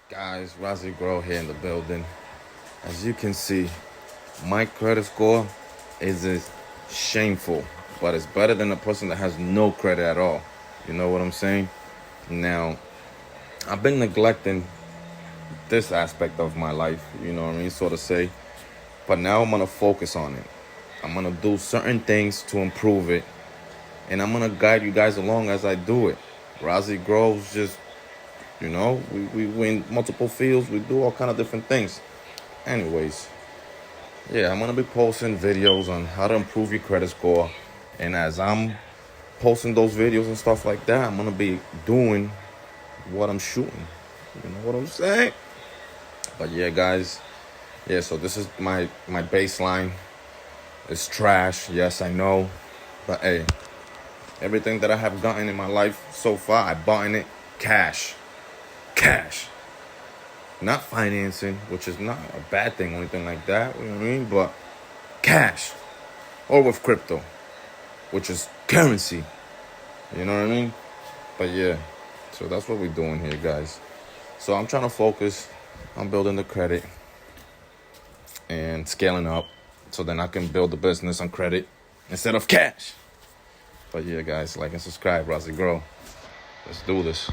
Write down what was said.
Guys, Razi Grow here in the building. As you can see, my credit score is shameful, but it's better than a person that has no credit at all. You know what I'm saying? Now, I've been neglecting this aspect of my life, you know what I mean, so to say. But now I'm gonna focus on it. I'm gonna do certain things to improve it, and I'm gonna guide you guys along as I do it. Razi Grows just, we win multiple fields. We do all kind of different things. Anyways, yeah, I'm gonna be posting videos on how to improve your credit score, and as I'm posting those videos and stuff like that, I'm gonna be doing what I'm shooting. You know what I'm saying? But yeah, guys. Yeah, so this is my baseline. It's trash, yes, I know. But hey, everything that I have gotten in my life so far, I bought in it cash. Cash. Not financing, which is not a bad thing or anything like that, you know what I mean? But cash. Or with crypto, which is currency. You know what I mean? But yeah, so that's what we're doing here, guys. So I'm trying to focus on building the credit and scaling up so then I can build the business on credit instead of cash. But yeah, guys, like and subscribe, Razi Grow. Let's do this.